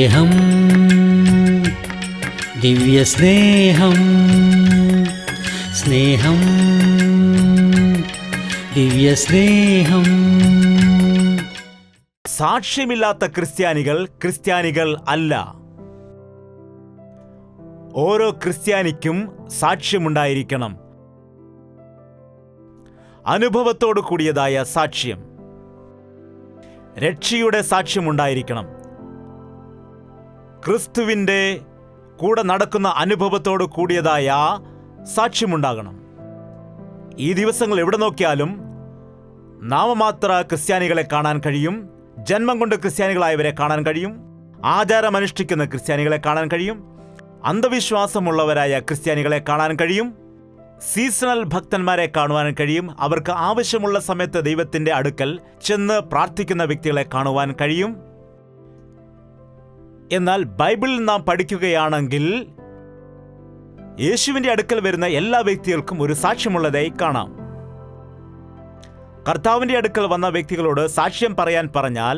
സ്നേഹം, ദിവ്യസ്നേഹം, സ്നേഹം, ദിവ്യസ്നേഹം. സാക്ഷ്യമില്ലാത്ത ക്രിസ്ത്യാനികൾ അല്ല. ഓരോ ക്രിസ്ത്യാനിക്കും സാക്ഷ്യമുണ്ടായിരിക്കണം. അനുഭവത്തോടു കൂടിയതായ സാക്ഷ്യം, രക്ഷയുടെ സാക്ഷ്യമുണ്ടായിരിക്കണം. ക്രിസ്തുവിൻ്റെ കൂടെ നടക്കുന്ന അനുഭവത്തോടു കൂടിയതായ സാക്ഷ്യമുണ്ടാകണം. ഈ ദിവസങ്ങൾ എവിടെ നോക്കിയാലും നാമമാത്ര ക്രിസ്ത്യാനികളെ കാണാൻ കഴിയും. ജന്മം കൊണ്ട് ക്രിസ്ത്യാനികളായവരെ കാണാൻ കഴിയും. ആചാരമനുഷ്ഠിക്കുന്ന ക്രിസ്ത്യാനികളെ കാണാൻ കഴിയും. അന്ധവിശ്വാസമുള്ളവരായ ക്രിസ്ത്യാനികളെ കാണാൻ കഴിയും. സീസണൽ ഭക്തന്മാരെ കാണുവാൻ കഴിയും. അവർക്ക് ആവശ്യമുള്ള സമയത്ത് ദൈവത്തിൻ്റെ അടുക്കൽ ചെന്ന് പ്രാർത്ഥിക്കുന്ന വ്യക്തികളെ കാണുവാൻ കഴിയും. എന്നാൽ ബൈബിളിൽ നാം പഠിക്കുകയാണെങ്കിൽ യേശുവിൻ്റെ അടുക്കൽ വരുന്ന എല്ലാ വ്യക്തികൾക്കും ഒരു സാക്ഷ്യമുള്ളതായി കാണാം. കർത്താവിൻ്റെ അടുക്കൽ വന്ന വ്യക്തികളോട് സാക്ഷ്യം പറയാൻ പറഞ്ഞാൽ,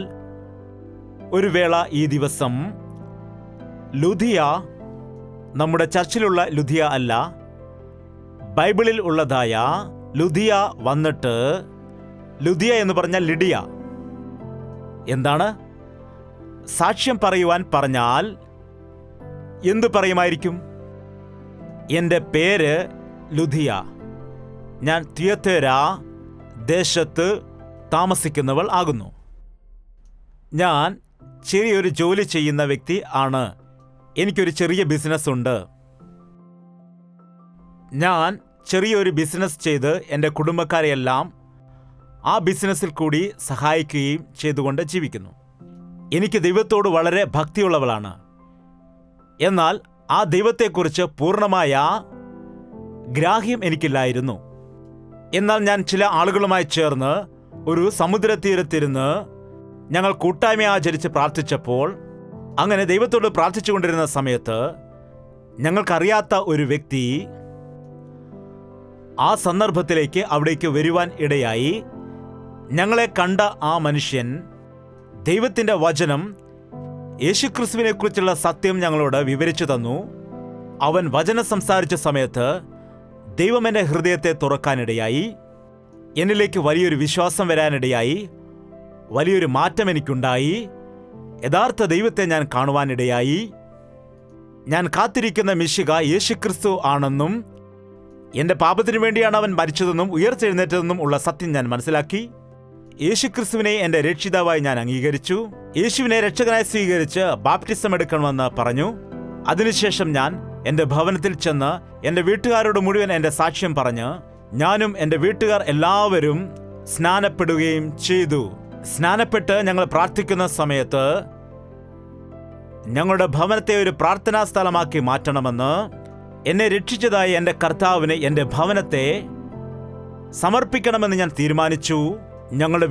ഒരു വേള ഈ ദിവസം ലുദിയ, നമ്മുടെ ചർച്ചിലുള്ള ലുദിയ അല്ല, ബൈബിളിൽ ഉള്ളതായ ലുദിയ വന്നിട്ട്, ലുദിയ എന്ന് പറഞ്ഞാൽ ലിഡിയ, എന്താണ് സാക്ഷ്യം പറയുവാൻ പറഞ്ഞാൽ എന്തു പറയുമായിരിക്കും? എൻ്റെ പേര് ലുദിയ, ഞാൻ തിയത്തേര ദേശത്ത് താമസിക്കുന്നവൾ ആകുന്നു. ഞാൻ ചെറിയൊരു ജോലി ചെയ്യുന്ന വ്യക്തി ആണ്. എനിക്കൊരു ചെറിയ ബിസിനസ് ഉണ്ട്. ഞാൻ ചെറിയൊരു ബിസിനസ് ചെയ്ത് എൻ്റെ കുടുംബക്കാരെയെല്ലാം ആ ബിസിനസ്സിൽ കൂടി സഹായിക്കുകയും ചെയ്തുകൊണ്ട് ജീവിക്കുന്നു. എനിക്ക് ദൈവത്തോട് വളരെ ഭക്തിയുള്ളവളാണ്. എന്നാൽ ആ ദൈവത്തെക്കുറിച്ച് പൂർണ്ണമായ ഗ്രാഹ്യം എനിക്കില്ലായിരുന്നു. എന്നാൽ ഞാൻ ചില ആളുകളുമായി ചേർന്ന് ഒരു സമുദ്രതീരത്തിരുന്ന് ഞങ്ങൾ കൂട്ടായ്മ ആചരിച്ച് പ്രാർത്ഥിച്ചപ്പോൾ, അങ്ങനെ ദൈവത്തോട് പ്രാർത്ഥിച്ചുകൊണ്ടിരുന്ന സമയത്ത് ഞങ്ങൾക്കറിയാത്ത ഒരു വ്യക്തി ആ സന്ദർഭത്തിലേക്ക് അവിടേക്ക് വരുവാൻ ഇടയായി. ഞങ്ങളെ കണ്ട ആ മനുഷ്യൻ ദൈവത്തിൻ്റെ വചനം, യേശുക്രിസ്തുവിനെക്കുറിച്ചുള്ള സത്യം ഞങ്ങളോട് വിവരിച്ചു തന്നു. അവൻ വചനം സംസാരിച്ച സമയത്ത് ദൈവം എൻ്റെ ഹൃദയത്തെ തുറക്കാനിടയായി. എന്നിലേക്ക് വലിയൊരു വിശ്വാസം വരാനിടയായി. വലിയൊരു മാറ്റം എനിക്കുണ്ടായി. യഥാർത്ഥ ദൈവത്തെ ഞാൻ കാണുവാനിടയായി. ഞാൻ കാത്തിരിക്കുന്ന മിശിഹ യേശുക്രിസ്തു ആണെന്നും എൻ്റെ പാപത്തിനു വേണ്ടിയാണ് അവൻ മരിച്ചതെന്നും ഉയർത്തെഴുന്നേറ്റതെന്നും ഉള്ള സത്യം ഞാൻ മനസ്സിലാക്കി. യേശുക്രിസ്തുവിനെ എൻ്റെ രക്ഷിതാവായി ഞാൻ അംഗീകരിച്ചു. യേശുവിനെ രക്ഷകനായി സ്വീകരിച്ച് ബാപ്റ്റിസം എടുക്കണമെന്ന് പറഞ്ഞു. അതിനുശേഷം ഞാൻ എൻ്റെ ഭവനത്തിൽ ചെന്ന് എൻ്റെ വീട്ടുകാരോട് മുഴുവൻ എൻ്റെ സാക്ഷ്യം പറഞ്ഞ് ഞാനും എൻ്റെ വീട്ടുകാർ എല്ലാവരും സ്നാനപ്പെടുകയും ചെയ്തു. സ്നാനപ്പെട്ട് ഞങ്ങൾ പ്രാർത്ഥിക്കുന്ന സമയത്ത് ഞങ്ങളുടെ ഭവനത്തെ ഒരു പ്രാർത്ഥനാ സ്ഥലമാക്കി മാറ്റണമെന്ന്, എന്നെ രക്ഷിച്ചതായ എൻ്റെ കർത്താവിന് എൻ്റെ ഭവനത്തെ സമർപ്പിക്കണമെന്ന് ഞാൻ തീരുമാനിച്ചു. ഞങ്ങളുടെ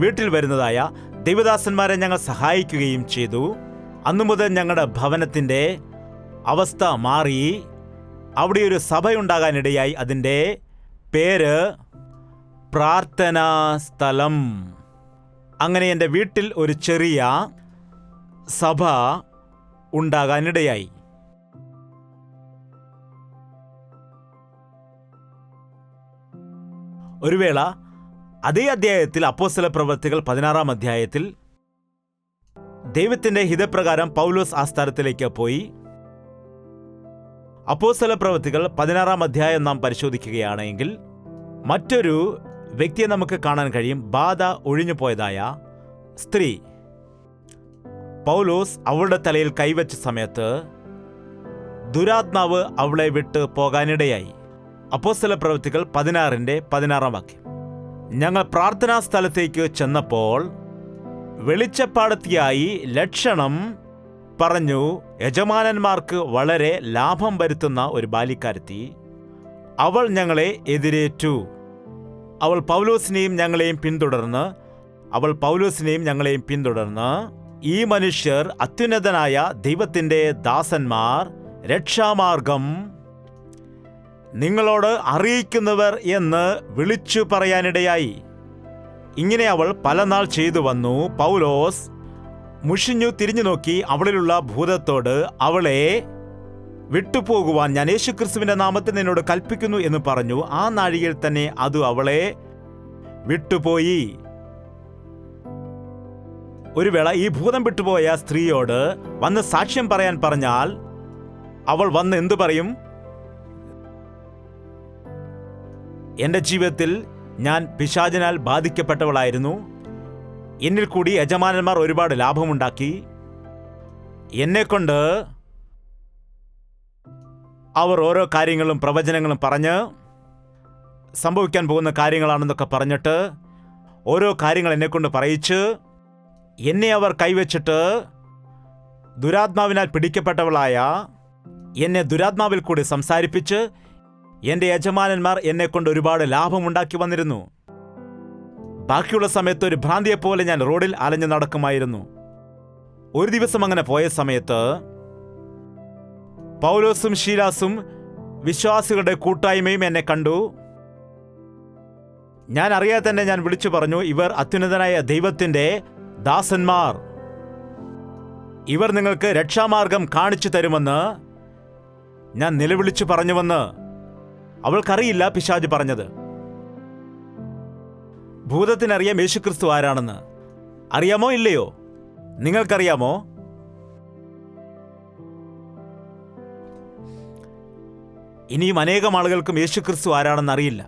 വീട്ടിൽ വരുന്നതായ ദൈവദാസന്മാരെ ഞങ്ങൾ സഹായിക്കുകയും ചെയ്തു. അന്നു മുതൽ ഞങ്ങളുടെ ഭവനത്തിൻ്റെ അവസ്ഥ മാറി. അവിടെ ഒരു സഭയുണ്ടാകാനിടയായി. അതിൻ്റെ പേര് പ്രാർത്ഥനാ സ്ഥലം. അങ്ങനെ എൻ്റെ വീട്ടിൽ ഒരു ചെറിയ സഭ ഉണ്ടാകാനിടയായി. ഒരു വേള അതേ അധ്യായത്തിൽ, അപ്പോസ്തലപ്രവൃത്തികൾ 16-ാം അധ്യായത്തിൽ, ദൈവത്തിൻ്റെ ഹിതപ്രകാരം പൗലോസ് ആ സ്ഥലത്തിലേക്ക് പോയി. അപ്പോസ്തലപ്രവൃത്തികൾ 16-ാം അധ്യായം നാം പരിശോധിക്കുകയാണെങ്കിൽ മറ്റൊരു വ്യക്തിയെ നമുക്ക് കാണാൻ കഴിയും. ബാധ ഒഴിഞ്ഞു പോയതായ സ്ത്രീ. പൗലോസ് അവളുടെ തലയിൽ കൈവച്ച സമയത്ത് ദുരാത്മാവ് അവളെ വിട്ട് പോകാനിടയായി. അപ്പോസ്തലപ്രവൃത്തികൾ 16-ാം വാക്യം. ഞങ്ങൾ പ്രാർത്ഥനാ സ്ഥലത്തേക്ക് ചെന്നപ്പോൾ വെളിച്ചപ്പാടത്തിയായി ലക്ഷണം പറഞ്ഞു യജമാനന്മാർക്ക് വളരെ ലാഭം വരുത്തുന്ന ഒരു ബാലിക്കാരത്തി. അവൾ ഞങ്ങളെ എതിരേറ്റു. അവൾ പൗലോസിനെയും ഞങ്ങളെയും പിന്തുടർന്ന് ഈ മനുഷ്യർ അത്യുന്നതനായ ദൈവത്തിൻ്റെ ദാസന്മാർ, രക്ഷാമാർഗം നിങ്ങളോട് അറിയിക്കുന്നവർ എന്ന് വിളിച്ചു പറയാനിടയായി. ഇങ്ങനെ അവൾ പല നാൾ ചെയ്തു വന്നു. പൗലോസ് മുഷിഞ്ഞു തിരിഞ്ഞു നോക്കി അവളിലുള്ള ഭൂതത്തോട്, അവളെ വിട്ടുപോകുവാൻ ഞാൻ യേശുക്രിസ്തുവിന്റെ നാമത്തിൽ നിന്നോട് കൽപ്പിക്കുന്നു എന്ന് പറഞ്ഞു. ആ നാഴികയിൽ തന്നെ അത് അവളെ വിട്ടുപോയി. ഒരു വേള ഈ ഭൂതം വിട്ടുപോയ സ്ത്രീയോട് വന്ന് സാക്ഷ്യം പറയാൻ പറഞ്ഞാൽ അവൾ വന്ന് എന്തു പറയും? എന്റെ ജീവിതത്തിൽ ഞാൻ പിശാചിനാൽ ബാധിക്കപ്പെട്ടവളായിരുന്നു. എന്നിൽ കൂടി യജമാനന്മാർ ഒരുപാട് ലാഭമുണ്ടാക്കി. എന്നെക്കൊണ്ട് അവർ ഓരോ കാര്യങ്ങളും പ്രവചനങ്ങളും പറഞ്ഞ് സംഭവിക്കാൻ പോകുന്ന കാര്യങ്ങളാണെന്നൊക്കെ പറഞ്ഞിട്ട് ഓരോ കാര്യങ്ങൾ എന്നെക്കൊണ്ട് പറയിച്ച് എന്നെ അവർ കൈവച്ചിട്ട് ദുരാത്മാവിനാൽ പിടിക്കപ്പെട്ടവളായ എന്നെ ദുരാത്മാവിൽ കൂടി സംസാരിപ്പിച്ച് എൻ്റെ യജമാനന്മാർ എന്നെക്കൊണ്ട് ഒരുപാട് ലാഭമുണ്ടാക്കി വന്നിരുന്നു. ബാക്കിയുള്ള സമയത്ത് ഒരു ഭ്രാന്തിയെപ്പോലെ ഞാൻ റോഡിൽ അലഞ്ഞു നടക്കുമായിരുന്നു. ഒരു ദിവസം അങ്ങനെ പോയ സമയത്ത് പൗലോസും ശീലാസും വിശ്വാസികളുടെ കൂട്ടായ്മയും എന്നെ കണ്ടു. ഞാൻ അറിയാതെ തന്നെ ഞാൻ വിളിച്ചു പറഞ്ഞു, ഇവർ അത്യുന്നതനായ ദൈവത്തിൻ്റെ ദാസന്മാർ, ഇവർ നിങ്ങൾക്ക് രക്ഷാമാർഗം കാണിച്ചു തരുമെന്ന് ഞാൻ നിലവിളിച്ചു പറഞ്ഞുവെന്ന്. അവൾക്കറിയില്ല പിശാച് പറഞ്ഞത്. ഭൂതത്തിനറിയാം യേശുക്രിസ്തു ആരാണെന്ന്. അറിയാമോ ഇല്ലയോ? നിങ്ങൾക്കറിയാമോ? ഇനിയും അനേകം ആളുകൾക്കും യേശുക്രിസ്തു ആരാണെന്ന് അറിയില്ല.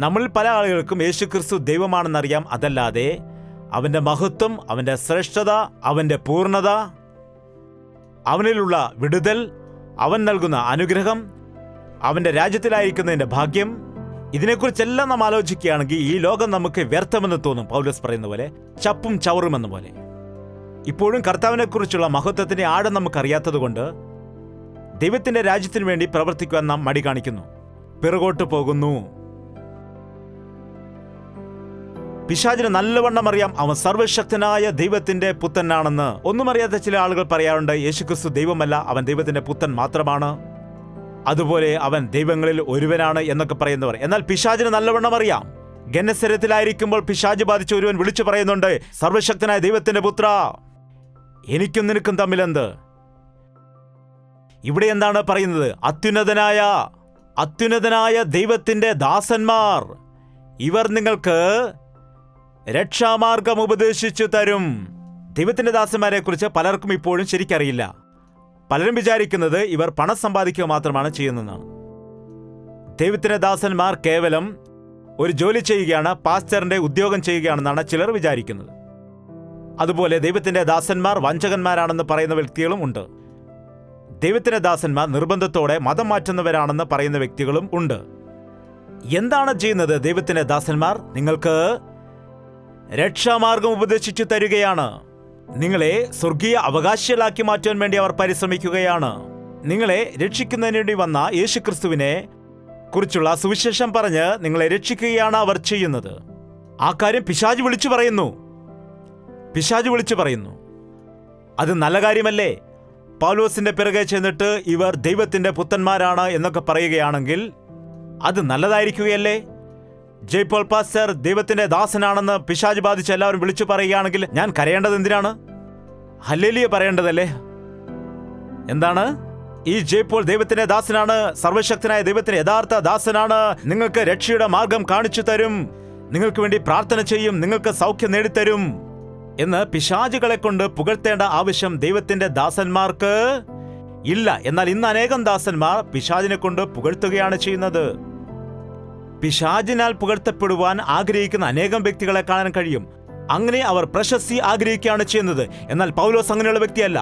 നമ്മളിൽ പല ആളുകൾക്കും യേശുക്രിസ്തു ദൈവമാണെന്നറിയാം. അതല്ലാതെ അവൻ്റെ മഹത്വം, അവൻ്റെ ശ്രേഷ്ഠത, അവൻ്റെ പൂർണ്ണത, അവനിലുള്ള വിടുതൽ, അവൻ നൽകുന്ന അനുഗ്രഹം, അവൻ്റെ രാജ്യത്തിലായിരിക്കുന്നതിൻ്റെ ഭാഗ്യം, ഇതിനെക്കുറിച്ചെല്ലാം നാം ആലോചിക്കുകയാണെങ്കിൽ ഈ ലോകം നമുക്ക് വ്യർത്ഥമെന്ന് തോന്നും. പൗലോസ് പറയുന്ന പോലെ ചപ്പും ചവറുമെന്ന പോലെ. ഇപ്പോഴും കർത്താവിനെക്കുറിച്ചുള്ള മഹത്വത്തിൻ്റെ ആഴം നമുക്കറിയാത്തതുകൊണ്ട് ദൈവത്തിൻ്റെ രാജ്യത്തിനു വേണ്ടി പ്രവർത്തിക്കുവാൻ നാം മടി കാണിക്കുന്നു, പിറകോട്ട് പോകുന്നു. പിശാചിന് നല്ലവണ്ണം അറിയാം അവൻ സർവശക്തനായ ദൈവത്തിന്റെ പുത്രനാണെന്ന്. ഒന്നും അറിയാത്ത ചില ആളുകൾ പറയാറുണ്ട്, യേശുക്രിസ്തു ദൈവമല്ല, അവൻ ദൈവത്തിന്റെ പുത്രൻ മാത്രമാണ്, അതുപോലെ അവൻ ദൈവങ്ങളിൽ ഒരുവനാണ് എന്നൊക്കെ പറയുന്നവർ. എന്നാൽ പിശാചിന് നല്ലവണ്ണം അറിയാം. ഗന്നസരത്തിലായിരിക്കുമ്പോൾ പിശാച് ബാധിച്ച ഒരുവൻ വിളിച്ചു പറയുന്നുണ്ട്, സർവശക്തനായ ദൈവത്തിന്റെ പുത്ര, എനിക്കും നിനക്കും തമ്മിലെന്ത്? ഇവിടെ എന്താണ് പറയുന്നത്? അത്യുന്നതനായ ദൈവത്തിന്റെ ദാസന്മാർ, ഇവർ നിങ്ങൾക്ക് രക്ഷാമാർഗം ഉപദേശിച്ചു തരും. ദൈവത്തിന്റെ ദാസന്മാരെ കുറിച്ച് പലർക്കും ഇപ്പോഴും ശരിക്കറിയില്ല. പലരും വിചാരിക്കുന്നത് ഇവർ പണം സമ്പാദിക്കുക മാത്രമാണ് ചെയ്യുന്നതെന്നാണ്. ദൈവത്തിന്റെ ദാസന്മാർ കേവലം ഒരു ജോലി ചെയ്യുകയാണ്, പാസ്റ്ററിന്റെ ഉദ്യോഗം ചെയ്യുകയാണെന്നാണ് ചിലർ വിചാരിക്കുന്നത്. അതുപോലെ ദൈവത്തിന്റെ ദാസന്മാർ വഞ്ചകന്മാരാണെന്ന് പറയുന്ന വ്യക്തികളും ഉണ്ട്. ദൈവത്തിന്റെ ദാസന്മാർ നിർബന്ധത്തോടെ മതം മാറ്റുന്നവരാണെന്ന് പറയുന്ന വ്യക്തികളും ഉണ്ട്. എന്താണ് ചെയ്യുന്നത് ദൈവത്തിന്റെ ദാസന്മാർ? നിങ്ങൾക്ക് രക്ഷാമാർഗം ഉപദേശിച്ചു തരികയാണ്. നിങ്ങളെ സ്വർഗീയ അവകാശികളാക്കി മാറ്റാൻ വേണ്ടി അവർ പരിശ്രമിക്കുകയാണ്. നിങ്ങളെ രക്ഷിക്കുന്നതിന് വേണ്ടി വന്ന യേശുക്രിസ്തുവിനെ കുറിച്ചുള്ള സുവിശേഷം പറഞ്ഞ് നിങ്ങളെ രക്ഷിക്കുകയാണ് അവർ ചെയ്യുന്നത്. ആ കാര്യം പിശാച് വിളിച്ചു പറയുന്നു. അത് നല്ല കാര്യമല്ലേ? പൗലോസിന്റെ പിറകെ ചെന്നിട്ട് ഇവർ ദൈവത്തിന്റെ പുത്രന്മാരാണ് എന്നൊക്കെ പറയുകയാണെങ്കിൽ അത് നല്ലതായിരിക്കുകയല്ലേ? ജയ് പോൾ പാസ്റ്റർ ദൈവത്തിന്റെ ദാസനാണെന്ന് പിശാച് ബാധിച്ച് എല്ലാവരും വിളിച്ചു പറയുകയാണെങ്കിൽ ഞാൻ കരയേണ്ടത് എന്തിനാണ്? ഹല്ലേലൂയ പറയേണ്ടതല്ലേ? എന്താണ് ഈ ജയ് പോൾ ദൈവത്തിന്റെ ദാസനാണ്, സർവശക്തനായ ദൈവത്തിന്റെ യഥാർത്ഥ ദാസനാണ്, നിങ്ങൾക്ക് രക്ഷയുടെ മാർഗം കാണിച്ചു തരും, നിങ്ങൾക്ക് വേണ്ടി പ്രാർത്ഥന ചെയ്യും, നിങ്ങൾക്ക് സൗഖ്യം നേടിത്തരും എന്ന് പിശാചുകളെ കൊണ്ട് പുകഴ്ത്തേണ്ട ആവശ്യം ദൈവത്തിന്റെ ദാസന്മാർക്ക് ഇല്ല. എന്നാൽ ഇന്ന് അനേകം ദാസന്മാർ പിശാചിനെ കൊണ്ട് പുകഴ്ത്തുകയാണ് ചെയ്യുന്നത്. പിശാചിനാൽ പുകഴ്ത്തപ്പെടുവാൻ ആഗ്രഹിക്കുന്ന അനേകം വ്യക്തികളെ കാണാൻ കഴിയും. അങ്ങനെ അവർ പ്രശസ്തി ആഗ്രഹിക്കുകയാണ് ചെയ്യുന്നത്. എന്നാൽ പൗലോസ് അങ്ങനെയുള്ള വ്യക്തിയല്ല.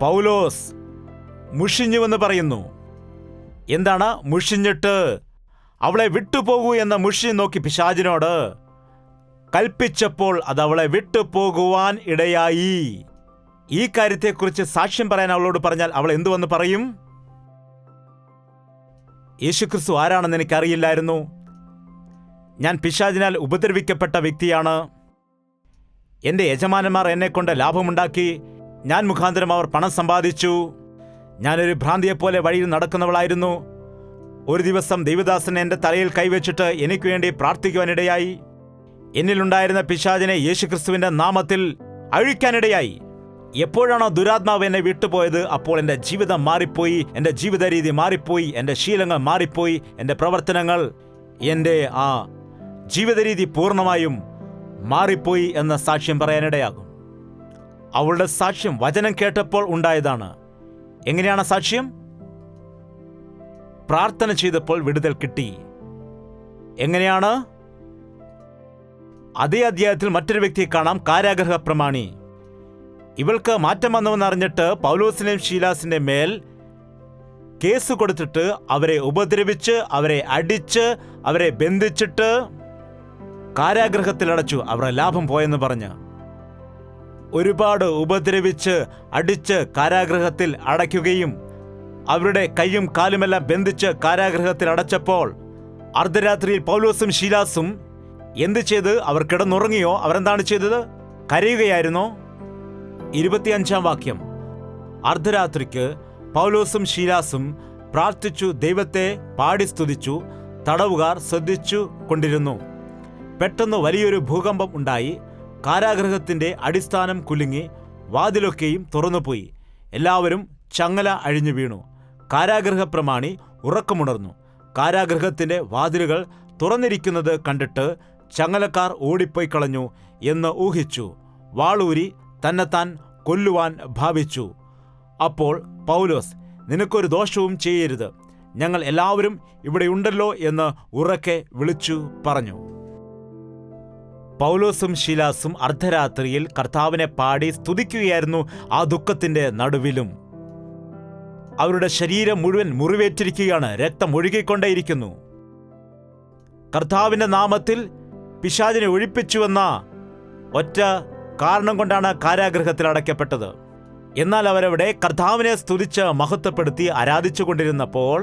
പൗലോസ് മുഷിഞ്ഞുവെന്ന് പറയുന്നു. എന്താണ് മുഷിഞ്ഞിട്ട്? അവളെ വിട്ടുപോകൂ എന്ന മുഷിഞ്ഞു നോക്കി പിശാചിനോട് കൽപ്പിച്ചപ്പോൾ അത് അവളെ വിട്ടുപോകുവാൻ ഇടയായി. ഈ കാര്യത്തെക്കുറിച്ച് സാക്ഷ്യം പറയാൻ അവളോട് പറഞ്ഞാൽ അവൾ എന്തുവെന്ന് പറയും? യേശുക്രിസ്തു ആരാണെന്ന് എനിക്കറിയില്ലായിരുന്നു. ഞാൻ പിശാചിനാൽ ഉപദ്രവിക്കപ്പെട്ട വ്യക്തിയാണ്. എൻ്റെ യജമാനന്മാർ എന്നെക്കൊണ്ട് ലാഭമുണ്ടാക്കി, ഞാൻ മുഖാന്തരം അവർ പണം സമ്പാദിച്ചു. ഞാനൊരു ഭ്രാന്തിയെപ്പോലെ വഴിയിൽ നടക്കുന്നവളായിരുന്നു. ഒരു ദിവസം ദൈവദാസൻ എൻ്റെ തലയിൽ കൈവച്ചിട്ട് എനിക്ക് വേണ്ടി പ്രാർത്ഥിക്കുവാനിടയായി. എന്നിലുണ്ടായിരുന്ന പിശാചിനെ യേശുക്രിസ്തുവിന്റെ നാമത്തിൽ അഴിക്കാനിടയായി. എപ്പോഴാണോ ദുരാത്മാവ് എന്നെ വിട്ടുപോയത്, അപ്പോൾ എൻ്റെ ജീവിതം മാറിപ്പോയി, എൻ്റെ ജീവിത രീതി മാറിപ്പോയി, എൻ്റെ ശീലങ്ങൾ മാറിപ്പോയി, എൻ്റെ പ്രവർത്തനങ്ങൾ, എൻ്റെ ആ ജീവിത രീതി പൂർണ്ണമായും മാറിപ്പോയി എന്ന സാക്ഷ്യം പറയാനിടയാകും. അവളുടെ സാക്ഷ്യം വചനം കേട്ടപ്പോൾ ഉണ്ടായതാണ്. എങ്ങനെയാണ് സാക്ഷ്യം? പ്രാർത്ഥന ചെയ്തപ്പോൾ വിടുതൽ കിട്ടി. എങ്ങനെയാണ്? അതേ അധ്യായത്തിൽ മറ്റൊരു വ്യക്തിയെ കാണാം, കാരാഗൃഹ പ്രമാണി. ഇവൾക്ക് മാറ്റം വന്നുവെന്നറിഞ്ഞിട്ട് പൗലോസിനെയും ശീലാസിന്റെ മേൽ കേസ് കൊടുത്തിട്ട് അവരെ ഉപദ്രവിച്ച്, അവരെ അടിച്ച്, അവരെ ബന്ധിച്ചിട്ട് കാരാഗൃഹത്തിൽ അടച്ചു. അവരുടെ ലാഭം പോയെന്ന് പറഞ്ഞ് ഒരുപാട് ഉപദ്രവിച്ച് അടിച്ച് കാരാഗൃഹത്തിൽ അടയ്ക്കുകയും അവരുടെ കൈയും കാലുമെല്ലാം ബന്ധിച്ച് കാരാഗൃഹത്തിൽ അടച്ചപ്പോൾ അർദ്ധരാത്രിയിൽ പൗലോസും ശീലാസും എന്ത് ചെയ്ത്? അവർ കിടന്നുറങ്ങിയോ? അവരെന്താണ് ചെയ്തത്? കരയുകയായിരുന്നോ? 25-ാം വാക്യം. അർദ്ധരാത്രിക്ക് പൗലോസും ശീലാസും പ്രാർത്ഥിച്ചു, ദൈവത്തെ പാടി സ്തുതിച്ചു. തടവുകാർ ശ്രദ്ധിച്ചു കൊണ്ടിരുന്നു. പെട്ടെന്ന് വലിയൊരു ഭൂകമ്പം ഉണ്ടായി. കാരാഗൃഹത്തിന്റെ അടിസ്ഥാനം കുലുങ്ങി, വാതിലൊക്കെയും തുറന്നുപോയി. എല്ലാവരും ചങ്ങല അഴിഞ്ഞു വീണു. കാരാഗൃഹ പ്രമാണി ഉറക്കമുണർന്നു. കാരാഗൃഹത്തിന്റെ വാതിലുകൾ തുറന്നിരിക്കുന്നത് കണ്ടിട്ട് ചങ്ങലക്കാർ ഓടിപ്പോയി കളഞ്ഞു എന്ന് ഊഹിച്ചു. വാളൂരി തന്നെത്താൻ കൊല്ലുവാൻ ഭാവിച്ചു. അപ്പോൾ പൗലോസ്, നിനക്കൊരു ദോഷവും ചെയ്യരുത്, ഞങ്ങൾ എല്ലാവരും ഇവിടെയുണ്ടല്ലോ എന്ന് ഉറക്കെ വിളിച്ചു പറഞ്ഞു. പൗലോസും ശീലാസും അർദ്ധരാത്രിയിൽ കർത്താവിനെ പാടി സ്തുതിക്കുകയായിരുന്നു. ആ ദുഃഖത്തിന്റെ നടുവിലും അവരുടെ ശരീരം മുഴുവൻ മുറിവേറ്റിരിക്കുകയാണ്. രക്തം ഒഴുകിക്കൊണ്ടേയിരിക്കുന്നു. കർത്താവിന്റെ നാമത്തിൽ പിശാചിനെ ഒഴിപ്പിച്ചുവെന്ന ഒറ്റ കാരണം കൊണ്ടാണ് കാരാഗൃഹത്തിൽ അടയ്ക്കപ്പെട്ടത്. എന്നാൽ അവരവിടെ കർത്താവിനെ സ്തുതിച്ച് മഹത്വപ്പെടുത്തി ആരാധിച്ചുകൊണ്ടിരുന്നപ്പോൾ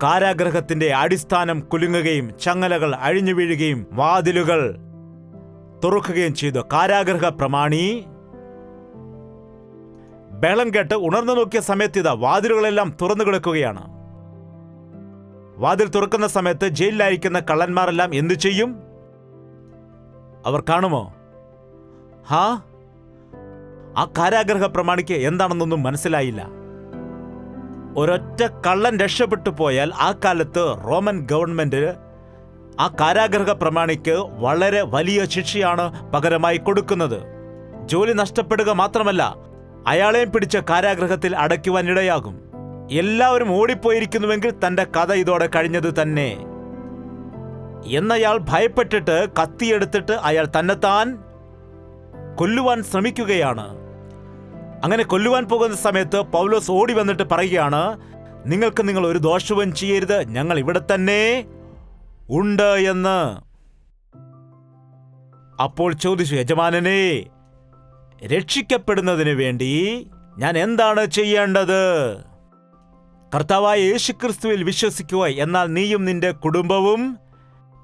കാരാഗൃഹത്തിന്റെ അടിസ്ഥാനം കുലുങ്ങുകയും ചങ്ങലകൾ അഴിഞ്ഞു വീഴുകയും വാതിലുകൾ തുറക്കുകയും ചെയ്തു. കാരാഗൃഹ പ്രമാണി ബഹളം കേട്ട് ഉണർന്നു നോക്കിയ സമയത്ത് ഇതാ വാതിലുകളെല്ലാം തുറന്നു കിടക്കുകയാണ്. വാതിൽ തുറക്കുന്ന സമയത്ത് ജയിലിലായിരിക്കുന്ന കള്ളന്മാരെല്ലാം എന്തു ചെയ്യും? അവർ കാണുമോ? ആ കാരാഗൃഹ പ്രമാണിക്ക് എന്താണെന്നൊന്നും മനസ്സിലായില്ല. ഒരൊറ്റ കള്ളൻ രക്ഷപ്പെട്ടു പോയാൽ ആ കാലത്ത് റോമൻ ഗവൺമെന്റ് ആ കാരാഗൃഹ പ്രമാണിക്ക് വളരെ വലിയ ശിക്ഷയാണ് പകരമായി കൊടുക്കുന്നത്. ജോലി നഷ്ടപ്പെടുക മാത്രമല്ല, അയാളെയും പിടിച്ച് കാരാഗൃഹത്തിൽ അടയ്ക്കുവാനിടയാകും. എല്ലാവരും ഓടിപ്പോയിരിക്കുന്നുവെങ്കിൽ തന്റെ കഥ ഇതോടെ കഴിഞ്ഞത് തന്നെ എന്നയാൾ ഭയപ്പെട്ടിട്ട് കത്തിയെടുത്തിട്ട് അയാൾ തന്നെത്താൻ കൊല്ലുവാൻ ശ്രമിക്കുകയാണ്. അങ്ങനെ കൊല്ലുവാൻ പോകുന്ന സമയത്ത് പൗലോസ് ഓടി വന്നിട്ട് പറയുകയാണ്, നിങ്ങൾ ഒരു ദോഷവും ചെയ്യരുത്, ഞങ്ങൾ ഇവിടെ തന്നെ ഉണ്ട് എന്ന്. അപ്പോൾ ചോദിച്ചു, യജമാനനെ, രക്ഷിക്കപ്പെടുന്നതിന് വേണ്ടി ഞാൻ എന്താണ് ചെയ്യേണ്ടത്? കർത്താവായ യേശുക്രിസ്തുവിൽ വിശ്വസിക്കുക, എന്നാൽ നീയും നിന്റെ കുടുംബവും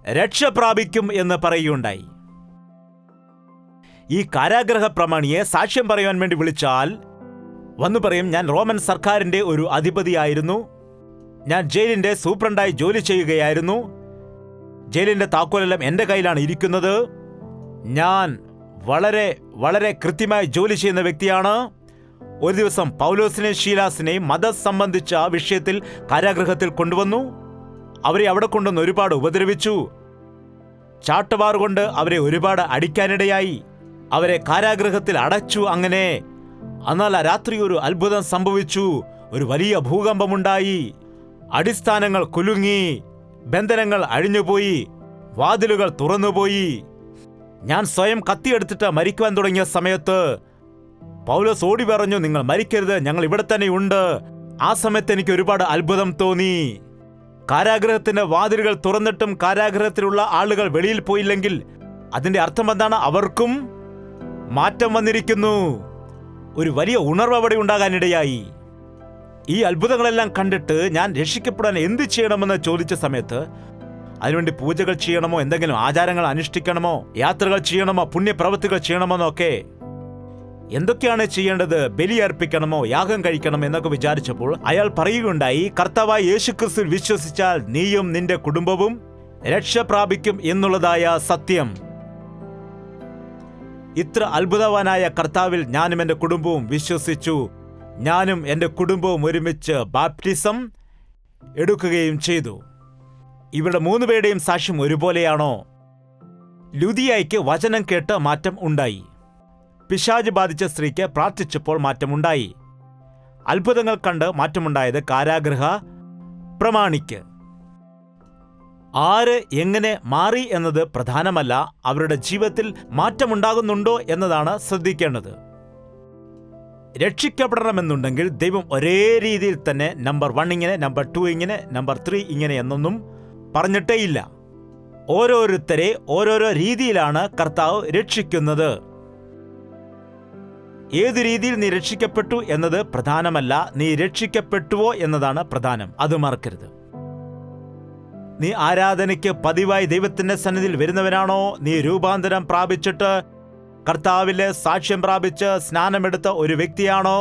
രക്ഷ പ്രാപിക്കും എന്ന് പറയുകയുണ്ടായി. ഈ കാരാഗൃഹ പ്രമാണിയെ സാക്ഷ്യം പറയാൻ വേണ്ടി വിളിച്ചാൽ വന്നു പറയും, ഞാൻ റോമൻ സർക്കാരിന്റെ ഒരു അധിപതിയായിരുന്നു, ഞാൻ ജയിലിന്റെ സൂപ്രണ്ടായി ജോലി ചെയ്യുകയായിരുന്നു, ജയിലിന്റെ താക്കോലെല്ലാം എൻ്റെ കയ്യിലാണ് ഇരിക്കുന്നത്, ഞാൻ വളരെ വളരെ കൃത്യമായി ജോലി ചെയ്യുന്ന വ്യക്തിയാണ്. ഒരു ദിവസം പൗലോസിനെയും ശീലാസിനെയും മതം സംബന്ധിച്ച വിഷയത്തിൽ കാരാഗൃഹത്തിൽ കൊണ്ടുവന്നു. അവരെ അവിടെ കൊണ്ടുവന്ന് ഒരുപാട് ഉപദ്രവിച്ചു. ചാട്ടവാറുകൊണ്ട് അവരെ ഒരുപാട് അടിക്കാനിടയായി. അവരെ കാരാഗൃഹത്തിൽ അടച്ചു. അങ്ങനെ എന്നാൽ ആ രാത്രി ഒരു അത്ഭുതം സംഭവിച്ചു. ഒരു വലിയ ഭൂകമ്പമുണ്ടായി. അടിസ്ഥാനങ്ങൾ കുലുങ്ങി, ബന്ധനങ്ങൾ അഴിഞ്ഞുപോയി, വാതിലുകൾ തുറന്നുപോയി. ഞാൻ സ്വയം കത്തിയെടുത്തിട്ട് മരിക്കുവാൻ തുടങ്ങിയ സമയത്ത് പൗലോസ് ഓടി പറഞ്ഞു, നിങ്ങൾ മരിക്കരുത്, ഞങ്ങൾ ഇവിടെ തന്നെ ഉണ്ട്. ആ സമയത്ത് എനിക്ക് ഒരുപാട് അത്ഭുതം തോന്നി. കാരാഗൃഹത്തിന്റെ വാതിലുകൾ തുറന്നിട്ടും കാരാഗൃഹത്തിലുള്ള ആളുകൾ വെളിയിൽ പോയില്ലെങ്കിൽ അതിന്റെ അർത്ഥം എന്താണ്? അവർക്കും മാറ്റം വന്നിരിക്കുന്നു. ഒരു വലിയ ഉണർവ് അവിടെ ഉണ്ടാകാനിടയായി. ഈ അത്ഭുതങ്ങളെല്ലാം കണ്ടിട്ട് ഞാൻ രക്ഷിക്കപ്പെടാൻ എന്ത് ചെയ്യണമെന്ന് ചോദിച്ച സമയത്ത് അതിനുവേണ്ടി പൂജകൾ ചെയ്യണമോ, എന്തെങ്കിലും ആചാരങ്ങൾ അനുഷ്ഠിക്കണമോ, യാത്രകൾ ചെയ്യണമോ, പുണ്യപ്രവൃത്തികൾ ചെയ്യണമോ എന്നൊക്കെ, എന്തൊക്കെയാണ് ചെയ്യേണ്ടത്, ബലി അർപ്പിക്കണമോ, യാഗം കഴിക്കണമോ എന്നൊക്കെ വിചാരിച്ചപ്പോൾ അയാൾ പറയുകയുണ്ടായി, കർത്താവായ യേശുക്രിസ്തുവിൽ വിശ്വസിച്ചാൽ നീയും നിന്റെ കുടുംബവും രക്ഷ പ്രാപിക്കും എന്നുള്ളതായ സത്യം. ഇത്ര അത്ഭുതവാനായ കർത്താവിൽ ഞാനും എൻ്റെ കുടുംബവും വിശ്വസിച്ചു. ഞാനും എൻ്റെ കുടുംബവും ഒരുമിച്ച് ബാപ്റ്റിസം എടുക്കുകയും ചെയ്തു. ഇവിടെ 3 പേരുടെയും സാക്ഷ്യം ഒരുപോലെയാണോ? ലുദിയായ്ക്ക് വചനം കേട്ട് മാറ്റം ഉണ്ടായി. പിശാച് ബാധിച്ച സ്ത്രീക്ക് പ്രാർത്ഥിച്ചപ്പോൾ മാറ്റമുണ്ടായി. അത്ഭുതങ്ങൾ കണ്ട് മാറ്റമുണ്ടായത് കാരാഗൃഹ പ്രമാണിക്ക്. ആര് എങ്ങനെ മാറി എന്നത് പ്രധാനമല്ല, അവരുടെ ജീവിതത്തിൽ മാറ്റമുണ്ടാകുന്നുണ്ടോ എന്നതാണ് ശ്രദ്ധിക്കേണ്ടത്. രക്ഷിക്കപ്പെടണമെന്നുണ്ടെങ്കിൽ ദൈവം ഒരേ രീതിയിൽ തന്നെ നമ്പർ 1 ഇങ്ങനെ, നമ്പർ 2 ഇങ്ങനെ, നമ്പർ 3 ഇങ്ങനെ എന്നൊന്നും പറഞ്ഞിട്ടേയില്ല. ഓരോരുത്തരെ ഓരോരോ രീതിയിലാണ് കർത്താവ് രക്ഷിക്കുന്നത്. ഏതു രീതിയിൽ നീ രക്ഷിക്കപ്പെട്ടു എന്നത് പ്രധാനമല്ല, നീ രക്ഷിക്കപ്പെട്ടുവോ എന്നതാണ് പ്രധാനം. അത് മറക്കരുത്. നീ ആരാധനയ്ക്ക് പതിവായി ദൈവത്തിന്റെ സന്നിധിയിൽ വരുന്നവനാണോ? നീ രൂപാന്തരം പ്രാപിച്ചിട്ട് കർത്താവിലെ സാക്ഷ്യം പ്രാപിച്ച് സ്നാനമെടുത്ത ഒരു വ്യക്തിയാണോ?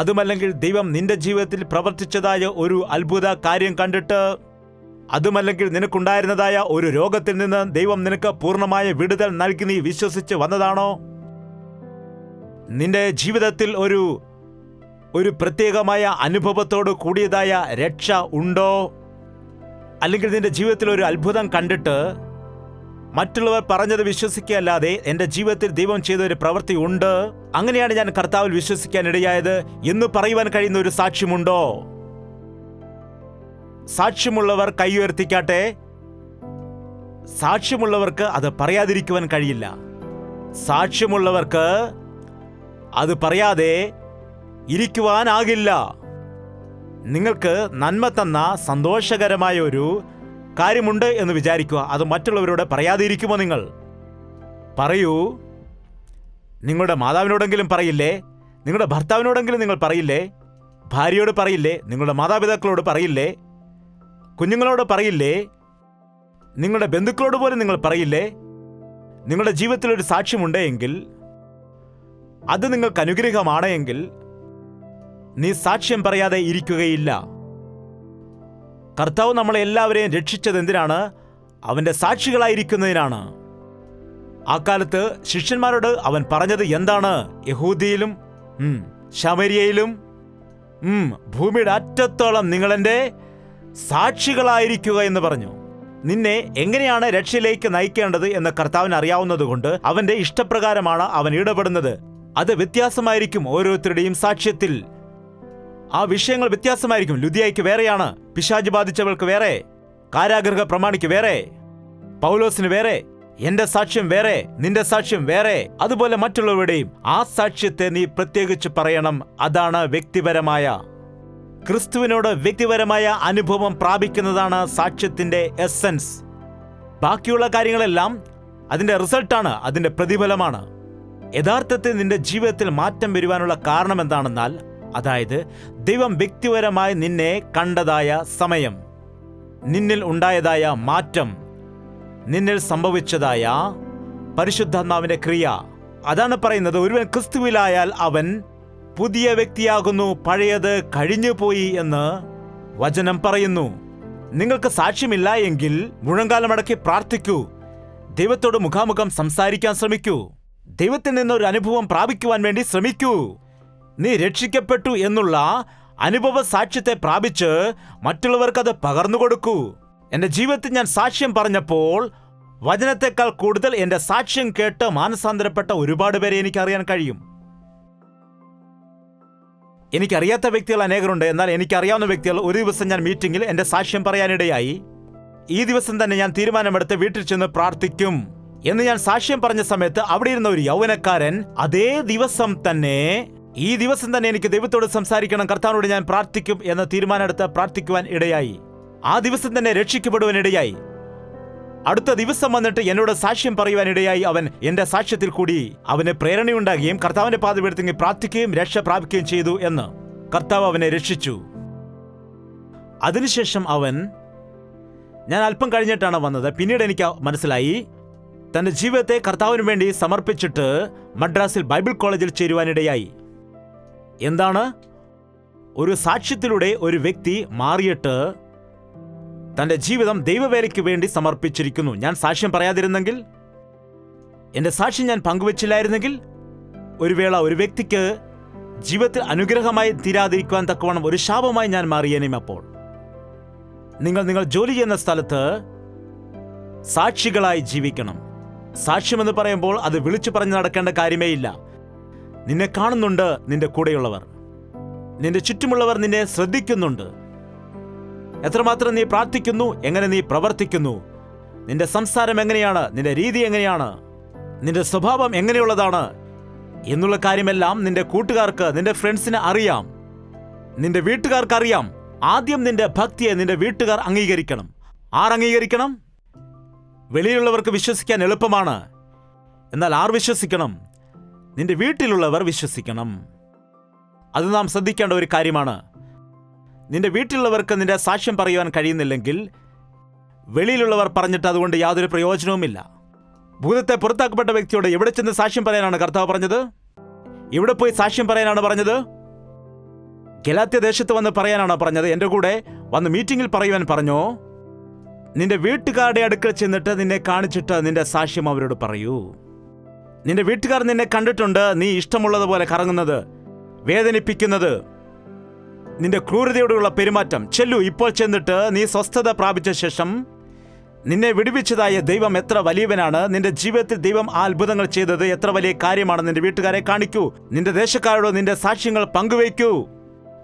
അതുമല്ലെങ്കിൽ ദൈവം നിന്റെ ജീവിതത്തിൽ പ്രവർത്തിച്ചതായ ഒരു അത്ഭുത കാര്യം കണ്ടിട്ട്, അതുമല്ലെങ്കിൽ നിനക്കുണ്ടായിരുന്നതായ ഒരു രോഗത്തിൽ നിന്ന് ദൈവം നിനക്ക് പൂർണ്ണമായ വിടുതൽ നൽകി നീ വിശ്വസിച്ച് വന്നതാണോ? നിന്റെ ജീവിതത്തിൽ ഒരു പ്രത്യേകമായ അനുഭവത്തോട് കൂടിയതായ രക്ഷ ഉണ്ടോ? അല്ലെങ്കിൽ നിന്റെ ജീവിതത്തിൽ ഒരു അത്ഭുതം കണ്ടിട്ട് മറ്റുള്ളവർ പറഞ്ഞത് വിശ്വസിക്കുകയല്ലാതെ എൻ്റെ ജീവിതത്തിൽ ദൈവം ചെയ്ത ഒരു പ്രവൃത്തി ഉണ്ട്, അങ്ങനെയാണ് ഞാൻ കർത്താവിൽ വിശ്വസിക്കാൻ ഇടയായത് എന്ന് പറയുവാൻ കഴിയുന്ന ഒരു സാക്ഷ്യമുണ്ടോ? സാക്ഷ്യമുള്ളവർ കൈ ഉയർത്തിക്കാട്ടെ. സാക്ഷ്യമുള്ളവർക്ക് അത് പറയാതിരിക്കുവാൻ കഴിയില്ല. സാക്ഷ്യമുള്ളവർക്ക് അത് പറയാതെ ഇരിക്കുവാനാകില്ല. നിങ്ങൾക്ക് നന്മ തന്ന സന്തോഷകരമായ ഒരു കാര്യമുണ്ട് എന്ന് വിചാരിക്കുക. അത് മറ്റുള്ളവരോട് പറയാതെ ഇരിക്കുമോ? നിങ്ങൾ പറയൂ. നിങ്ങളുടെ മാതാവിനോടെങ്കിലും പറയില്ലേ? നിങ്ങളുടെ ഭർത്താവിനോടെങ്കിലും നിങ്ങൾ പറയില്ലേ? ഭാര്യയോട് പറയില്ലേ? നിങ്ങളുടെ മാതാപിതാക്കളോട് പറയില്ലേ? കുഞ്ഞുങ്ങളോട് പറയില്ലേ? നിങ്ങളുടെ ബന്ധുക്കളോട് പോലും നിങ്ങൾ പറയില്ലേ? നിങ്ങളുടെ ജീവിതത്തിൽ ഒരു സാക്ഷ്യമുണ്ട് എങ്കിൽ, അത് നിങ്ങൾക്ക് അനുഗ്രഹമാണ് എങ്കിൽ, നീ സാക്ഷ്യം പറയാതെ ഇരിക്കുകയില്ല. കർത്താവ് നമ്മളെ എല്ലാവരെയും രക്ഷിച്ചത് എന്തിനാണ്? അവന്റെ സാക്ഷികളായിരിക്കുന്നതിനാണ്. ആ കാലത്ത് ശിഷ്യന്മാരോട് അവൻ പറഞ്ഞത് എന്താണ്? യഹൂദിയിലും ശമരിയയിലും ഭൂമിയുടെ അറ്റത്തോളം നിങ്ങളെന്റെ സാക്ഷികളായിരിക്കുക എന്ന് പറഞ്ഞു. നിന്നെ എങ്ങനെയാണ് രക്ഷയിലേക്ക് നയിക്കേണ്ടത് എന്ന് കർത്താവിന് അറിയാവുന്നതുകൊണ്ട് അവന്റെ ഇഷ്ടപ്രകാരമാണ് അവൻ ഇടപെടുന്നത്. അത് വ്യത്യാസമായിരിക്കും ഓരോരുത്തരുടെയും സാക്ഷ്യത്തിൽ. ആ വിഷയങ്ങൾ വ്യത്യാസമായിരിക്കും. ലുദിയായ്ക്ക് വേറെയാണ്, പിശാച് ബാധിച്ചവൾക്ക് വേറെ, കാരാഗൃഹ പ്രമാണിക്ക് വേറെ, പൗലോസിന് വേറെ, എന്റെ സാക്ഷ്യം വേറെ, നിന്റെ സാക്ഷ്യം വേറെ. അതുപോലെ മറ്റുള്ളവരുടെയും ആ സാക്ഷ്യത്തെ നീ പ്രത്യേകിച്ച് പറയണം. അതാണ് വ്യക്തിപരമായ, ക്രിസ്തുവിനോട് വ്യക്തിപരമായ അനുഭവം പ്രാപിക്കുന്നതാണ് സാക്ഷ്യത്തിന്റെ എസൻസ്. ബാക്കിയുള്ള കാര്യങ്ങളെല്ലാം അതിന്റെ റിസൾട്ടാണ്, അതിന്റെ പ്രതിഫലമാണ്. യഥാർത്ഥത്തിൽ നിന്റെ ജീവിതത്തിൽ മാറ്റം വരുവാനുള്ള കാരണം എന്താണെന്നാൽ, അതായത് ദൈവം വ്യക്തിപരമായി നിന്നെ കണ്ടതായ സമയം, നിന്നിൽ ഉണ്ടായതായ മാറ്റം, നിന്നിൽ സംഭവിച്ചതായ പരിശുദ്ധാത്മാവിന്റെ ക്രിയ. അതാണ് പറയുന്നത്, ഒരുവൻ ക്രിസ്തുവിലായാൽ അവൻ പുതിയ വ്യക്തിയാകുന്നു, പഴയത് കഴിഞ്ഞുപോയി എന്ന് വചനം പറയുന്നു. നിങ്ങൾക്ക് സാക്ഷ്യമില്ല എങ്കിൽ മുഴങ്കാലമടക്കി പ്രാർത്ഥിക്കൂ. ദൈവത്തോട് മുഖാമുഖം സംസാരിക്കാൻ ശ്രമിക്കൂ. ദൈവത്തിൽ നിന്നൊരു അനുഭവം പ്രാപിക്കുവാൻ വേണ്ടി ശ്രമിക്കൂ. നീ രക്ഷിക്കപ്പെട്ടു എന്നുള്ള അനുഭവ സാക്ഷ്യത്തെ പ്രാപിച്ച് മറ്റുള്ളവർക്കത് പകർന്നു കൊടുക്കൂ. എൻ്റെ ജീവിതത്തിൽ ഞാൻ സാക്ഷ്യം പറഞ്ഞപ്പോൾ വചനത്തെക്കാൾ കൂടുതൽ എൻ്റെ സാക്ഷ്യം കേട്ട് മാനസാന്തരപ്പെട്ട ഒരുപാട് പേരെ എനിക്കറിയാൻ കഴിയും. എനിക്കറിയാത്ത വ്യക്തികൾ അനേകരുണ്ട്. എന്നാൽ എനിക്കറിയാവുന്ന വ്യക്തികൾ, ഒരു ദിവസം ഞാൻ മീറ്റിംഗിൽ എൻ്റെ സാക്ഷ്യം പറയാനിടയായി. ഈ ദിവസം തന്നെ ഞാൻ തീരുമാനമെടുത്ത് വീട്ടിൽ ചെന്ന് പ്രാർത്ഥിക്കും എന്ന് ഞാൻ സാക്ഷ്യം പറഞ്ഞ സമയത്ത് അവിടെ ഇരുന്ന ഒരു യൗവനക്കാരൻ അതേ ദിവസം തന്നെ, ഈ ദിവസം തന്നെ എനിക്ക് ദൈവത്തോട് സംസാരിക്കണം, കർത്താവിനോട് ഞാൻ പ്രാർത്ഥിക്കും എന്ന തീരുമാനമെടുത്ത് പ്രാർത്ഥിക്കുവാൻ ഇടയായി. ആ ദിവസം തന്നെ രക്ഷിക്കപ്പെടുവാൻ ഇടയായി. അടുത്ത ദിവസം വന്നിട്ട് എന്നോട് സാക്ഷ്യം പറയുവാനിടയായി. അവൻ എന്റെ സാക്ഷ്യത്തിൽ കൂടി അവന് പ്രേരണയുണ്ടാകുകയും കർത്താവിന്റെ പാദപീഠത്തിൽ പ്രാർത്ഥിക്കുകയും രക്ഷ പ്രാപിക്കുകയും ചെയ്തു എന്ന്. കർത്താവ് അവനെ രക്ഷിച്ചു. അതിനുശേഷം ഞാൻ അല്പം കഴിഞ്ഞിട്ടാണ് വന്നത്. പിന്നീട് എനിക്ക് മനസ്സിലായി, തന്റെ ജീവിതത്തെ കർത്താവിന് വേണ്ടി സമർപ്പിച്ചിട്ട് മദ്രാസിൽ ബൈബിൾ കോളേജിൽ ചേരുവാനിടയായി. എന്താണ്? ഒരു സാക്ഷ്യത്തിലൂടെ ഒരു വ്യക്തി മാറിയിട്ട് തൻ്റെ ജീവിതം ദൈവവേലയ്ക്ക് വേണ്ടി സമർപ്പിച്ചിരിക്കുന്നു. ഞാൻ സാക്ഷ്യം പറയാതിരുന്നെങ്കിൽ, എൻ്റെ സാക്ഷ്യം ഞാൻ പങ്കുവച്ചില്ലായിരുന്നെങ്കിൽ, ഒരു വേള ഒരു വ്യക്തിക്ക് ജീവിതത്തിൽ അനുഗ്രഹമായി തീരാതിരിക്കുവാൻ തക്കവണ്ണം ഒരു ശാപമായി ഞാൻ മാറിയേനെയും. അപ്പോൾ നിങ്ങൾ ജോലി ചെയ്യുന്ന സ്ഥലത്ത് സാക്ഷികളായി ജീവിക്കണം. സാക്ഷ്യമെന്ന് പറയുമ്പോൾ അത് വിളിച്ചു പറഞ്ഞു നടക്കേണ്ട കാര്യമേ ഇല്ല. നിന്നെ കാണുന്നുണ്ട് നിന്റെ കൂടെയുള്ളവർ, നിന്റെ ചുറ്റുമുള്ളവർ നിന്നെ ശ്രദ്ധിക്കുന്നുണ്ട്. എത്രമാത്രം നീ പ്രാർത്ഥിക്കുന്നു, എങ്ങനെ നീ പ്രവർത്തിക്കുന്നു, നിന്റെ സംസാരം എങ്ങനെയാണ്, നിന്റെ രീതി എങ്ങനെയാണ്, നിന്റെ സ്വഭാവം എങ്ങനെയുള്ളതാണ് എന്നുള്ള കാര്യമെല്ലാം നിന്റെ കൂട്ടുകാർക്ക്, നിന്റെ ഫ്രണ്ട്സിന് അറിയാം, നിന്റെ വീട്ടുകാർക്ക് അറിയാം. ആദ്യം നിന്റെ ഭക്തിയെ നിന്റെ വീട്ടുകാർ അംഗീകരിക്കണം. ആർ അംഗീകരിക്കണം? വെളിയിലുള്ളവർക്ക് വിശ്വസിക്കാൻ എളുപ്പമാണ്. എന്നാൽ ആർ വിശ്വസിക്കണം? നിന്റെ വീട്ടിലുള്ളവർ വിശ്വസിക്കണം. അത് നാം ശ്രദ്ധിക്കേണ്ട ഒരു കാര്യമാണ്. നിന്റെ വീട്ടിലുള്ളവർക്ക് നിന്റെ സാക്ഷ്യം പറയുവാൻ കഴിയുന്നില്ലെങ്കിൽ വെളിയിലുള്ളവർ പറഞ്ഞിട്ട് അതുകൊണ്ട് യാതൊരു പ്രയോജനവുമില്ല. ഭൂതത്തെ പുറത്താക്കപ്പെട്ട വ്യക്തിയോട് എവിടെ ചെന്ന് സാക്ഷ്യം പറയാനാണ് കർത്താവ് പറഞ്ഞത്? എവിടെ പോയി സാക്ഷ്യം പറയാനാണ് പറഞ്ഞത്? ഗലാത്യ ദേശത്ത് വന്ന് പറയാനാണോ പറഞ്ഞത്? എൻ്റെ കൂടെ വന്ന് മീറ്റിംഗിൽ പറയുവാൻ പറഞ്ഞോ? നിന്റെ വീട്ടുകാരുടെ അടുക്കൽ ചെന്നിട്ട് നിന്നെ കാണിച്ചിട്ട് നിന്റെ സാക്ഷ്യം അവരോട് പറയൂ. നിന്റെ വീട്ടുകാർ നിന്നെ കണ്ടിട്ടുണ്ട്, നീ ഇഷ്ടമുള്ളതുപോലെ കറങ്ങുന്നത്, വേദനിപ്പിക്കുന്നത്, നിന്റെ ക്രൂരതയോടുള്ള പെരുമാറ്റം. ചെല്ലു, ഇപ്പോൾ ചെന്നിട്ട് നീ സ്വസ്ഥത പ്രാപിച്ച ശേഷം നിന്നെ വിടുവിച്ചതായ ദൈവം എത്ര വലിയവനാണ്, നിന്റെ ജീവിതത്തിൽ ദൈവം ആ അത്ഭുതങ്ങൾ ചെയ്തത് എത്ര വലിയ കാര്യമാണ് നിന്റെ വീട്ടുകാരെ കാണിക്കൂ. നിന്റെ ദേശക്കാരോട് നിന്റെ സാക്ഷ്യങ്ങൾ പങ്കുവയ്ക്കൂ.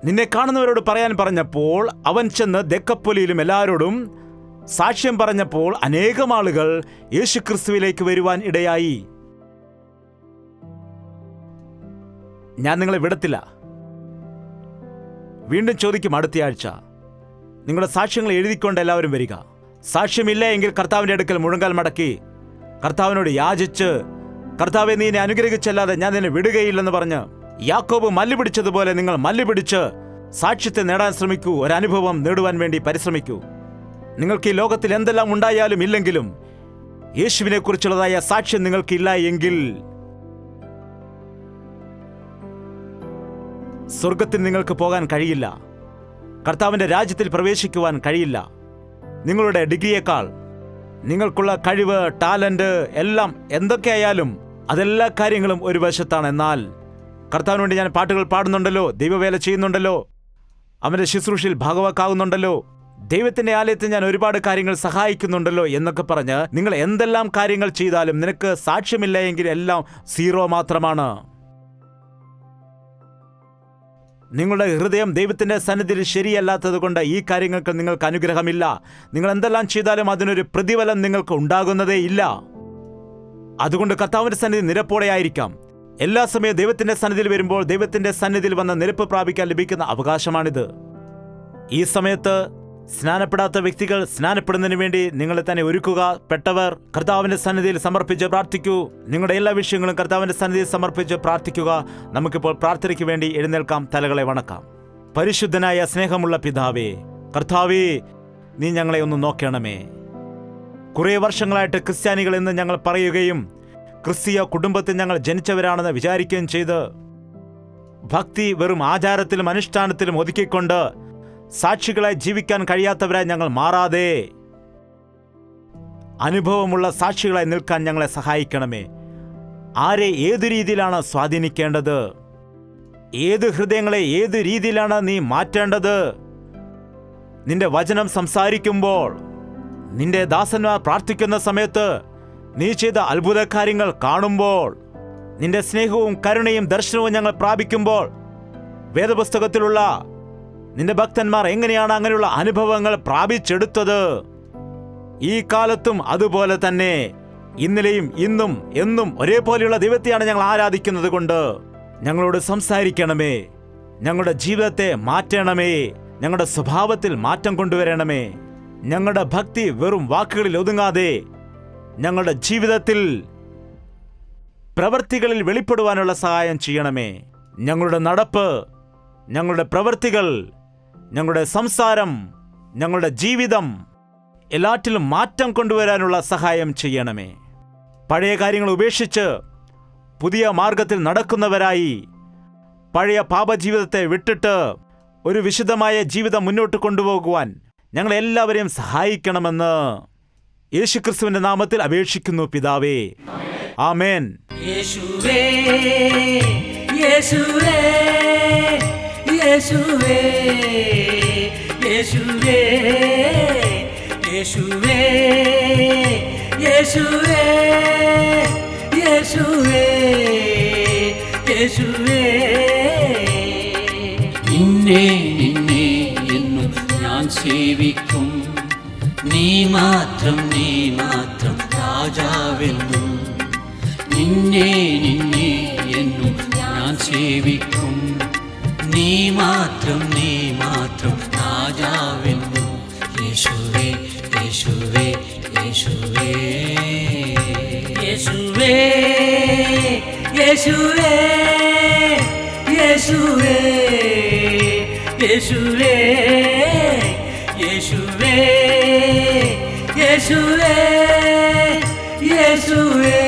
നിന്നെ കാണുന്നവരോട് പറയാൻ പറഞ്ഞപ്പോൾ അവൻ ചെന്ന് ദെക്കപ്പൊലിയിലും എല്ലാവരോടും സാക്ഷ്യം പറഞ്ഞപ്പോൾ അനേകം ആളുകൾ യേശുക്രിസ്തുവിലേക്ക് വരുവാൻ ഇടയായി. ഞാൻ നിങ്ങളെ വിടത്തില്ല. വീണ്ടും ചോദിക്കും അടുത്തയാഴ്ച. നിങ്ങളുടെ സാക്ഷ്യങ്ങൾ എഴുതിക്കൊണ്ട് എല്ലാവരും വരിക. സാക്ഷ്യമില്ല എങ്കിൽ കർത്താവിൻ്റെ അടുക്കൽ മുഴങ്കാൽ മടക്കി കർത്താവിനോട് യാചിച്ച്, കർത്താവെ നീ എന്നെ അനുഗ്രഹിച്ചല്ലാതെ ഞാൻ നിന്നെ വിടുകയില്ലെന്ന് പറഞ്ഞ് യാക്കോബ് മല്ല് പിടിച്ചതുപോലെ നിങ്ങൾ മല്ല് പിടിച്ച് സാക്ഷ്യത്തെ നേടാൻ ശ്രമിക്കൂ. ഒരനുഭവം നേടുവാൻ വേണ്ടി പരിശ്രമിക്കൂ. നിങ്ങൾക്ക് ഈ ലോകത്തിൽ എന്തെല്ലാം ഉണ്ടായാലും ഇല്ലെങ്കിലും യേശുവിനെ കുറിച്ചുള്ളതായ സാക്ഷ്യം നിങ്ങൾക്കില്ല എങ്കിൽ സ്വർഗത്തിൽ നിങ്ങൾക്ക് പോകാൻ കഴിയില്ല. കർത്താവിൻ്റെ രാജ്യത്തിൽ പ്രവേശിക്കുവാൻ കഴിയില്ല. നിങ്ങളുടെ ഡിഗ്രിയേക്കാൾ നിങ്ങൾക്കുള്ള കഴിവ്, ടാലന്റ് എല്ലാം എന്തൊക്കെയായാലും അതെല്ലാ കാര്യങ്ങളും ഒരു വശത്താണ്. എന്നാൽ കർത്താവിന് വേണ്ടി ഞാൻ പാട്ടുകൾ പാടുന്നുണ്ടല്ലോ, ദൈവവേല ചെയ്യുന്നുണ്ടല്ലോ, അവൻ്റെ ശുശ്രൂഷയിൽ ഭാഗവാക്കാകുന്നുണ്ടല്ലോ, ദൈവത്തിൻ്റെ ആലയത്തിൽ ഞാൻ ഒരുപാട് കാര്യങ്ങൾ സഹായിക്കുന്നുണ്ടല്ലോ എന്നൊക്കെ പറഞ്ഞ് നിങ്ങൾ എന്തെല്ലാം കാര്യങ്ങൾ ചെയ്താലും നിനക്ക് സാക്ഷ്യമില്ല എങ്കിൽ എല്ലാം സീറോ മാത്രമാണ്. നിങ്ങളുടെ ഹൃദയം ദൈവത്തിൻ്റെ സന്നിധിയിൽ ശരിയല്ലാത്തത് കൊണ്ട് ഈ കാര്യങ്ങൾക്ക് നിങ്ങൾക്ക് അനുഗ്രഹമില്ല. നിങ്ങൾ എന്തെല്ലാം ചെയ്താലും അതിനൊരു പ്രതിഫലം നിങ്ങൾക്ക് ഉണ്ടാകുന്നതേ ഇല്ല. അതുകൊണ്ട് കർത്താവിൻ്റെ സന്നിധി നിരപ്പോടെ ആയിരിക്കാം. എല്ലാ സമയവും ദൈവത്തിൻ്റെ സന്നിധിയിൽ വരുമ്പോൾ ദൈവത്തിൻ്റെ സന്നിധിയിൽ വന്ന് നിരപ്പ് പ്രാപിക്കാൻ ലഭിക്കുന്ന അവകാശമാണിത്. ഈ സമയത്ത് സ്നാനപ്പെടാത്ത വ്യക്തികൾ സ്നാനപ്പെടുന്നതിന് വേണ്ടി നിങ്ങളെ തന്നെ ഒരുക്കുക. പെട്ടവർ കർത്താവിന്റെ സന്നിധിയിൽ സമർപ്പിച്ച് പ്രാർത്ഥിക്കൂ. നിങ്ങളുടെ എല്ലാ വിഷയങ്ങളും കർത്താവിന്റെ സന്നിധിയിൽ സമർപ്പിച്ച് പ്രാർത്ഥിക്കുക. നമുക്കിപ്പോൾ പ്രാർത്ഥനയ്ക്ക് വേണ്ടി എഴുന്നേൽക്കാം, തലകളെ വണക്കാം. പരിശുദ്ധനായ സ്നേഹമുള്ള പിതാവേ, കർത്താവേ, നീ ഞങ്ങളെ ഒന്ന് നോക്കണമേ. കുറേ വർഷങ്ങളായിട്ട് ക്രിസ്ത്യാനികൾ എന്ന് ഞങ്ങൾ പറയുകയും ക്രിസ്തീയ കുടുംബത്തിൽ ഞങ്ങൾ ജനിച്ചവരാണെന്ന് വിചാരിക്കുകയും ചെയ്ത് ഭക്തി വെറും ആചാരത്തിലും അനുഷ്ഠാനത്തിലും ഒതുക്കിക്കൊണ്ട് സാക്ഷികളായി ജീവിക്കാൻ കഴിയാത്തവരായി ഞങ്ങൾ മാറാതെ അനുഭവമുള്ള സാക്ഷികളായി നിൽക്കാൻ ഞങ്ങളെ സഹായിക്കണമേ. ആരെ ഏതു രീതിയിലാണ് സ്വാധീനിക്കേണ്ടത്, ഏത് ഹൃദയങ്ങളെ ഏതു രീതിയിലാണ് നീ മാറ്റേണ്ടത്, നിന്റെ വചനം സംസാരിക്കുമ്പോൾ, നിന്റെ ദാസന്മാർ പ്രാർത്ഥിക്കുന്ന സമയത്ത്, നീ ചെയ്ത അത്ഭുത കാര്യങ്ങൾ കാണുമ്പോൾ, നിന്റെ സ്നേഹവും കരുണയും ദർശനവും ഞങ്ങൾ പ്രാപിക്കുമ്പോൾ, വേദപുസ്തകത്തിലുള്ള നിന്റെ ഭക്തന്മാർ എങ്ങനെയാണ് അങ്ങനെയുള്ള അനുഭവങ്ങൾ പ്രാപിച്ചെടുത്തത്, ഈ കാലത്തും അതുപോലെ തന്നെ ഇന്നലെയും ഇന്നും എന്നും ഒരേപോലെയുള്ള ദൈവത്തെയാണ് ഞങ്ങൾ ആരാധിക്കുന്നത് കൊണ്ട് ഞങ്ങളോട് സംസാരിക്കണമേ. ഞങ്ങളുടെ ജീവിതത്തെ മാറ്റണമേ. ഞങ്ങളുടെ സ്വഭാവത്തിൽ മാറ്റം കൊണ്ടുവരണമേ. ഞങ്ങളുടെ ഭക്തി വെറും വാക്കുകളിൽ ഒതുങ്ങാതെ ഞങ്ങളുടെ ജീവിതത്തിൽ പ്രവൃത്തികളിൽ വെളിപ്പെടുവാനുള്ള സഹായം ചെയ്യണമേ. ഞങ്ങളുടെ നടപ്പ്, ഞങ്ങളുടെ പ്രവൃത്തികൾ, ഞങ്ങളുടെ സംസാരം, ഞങ്ങളുടെ ജീവിതം എല്ലാറ്റിലും മാറ്റം കൊണ്ടുവരാനുള്ള സഹായം ചെയ്യണമേ. പഴയ കാര്യങ്ങൾ ഉപേക്ഷിച്ച് പുതിയ മാർഗത്തിൽ നടക്കുന്നവരായി, പഴയ പാപജീവിതത്തെ വിട്ടിട്ട് ഒരു വിശുദ്ധമായ ജീവിതം മുന്നോട്ട് കൊണ്ടുപോകുവാൻ ഞങ്ങളെല്ലാവരെയും സഹായിക്കണമെന്ന് യേശുക്രിസ്തുവിന്റെ നാമത്തിൽ അപേക്ഷിക്കുന്നു പിതാവേ. ആമേൻ. യേശുവേ യേശുവേ യേശുവേ യേശുവേ യേശുവേ യേശുവേ യേശുവേ യേശുവേ നിന്നെ നിന്നെ എന്നും ഞാൻ സേവിക്കും, നീ മാത്രം രാജാവെന്നും. നിന്നെ നിന്നെ എന്നും ഞാൻ സേവിക്കും, നീ മാത്രം രാജാവെന്നും. യേശുവേ യേശുവേ യേശുവേ യേശുവേ യേശുവേ യേശുവേ യേശുവേ യേശുവേ യേശുവേ യേശുവേ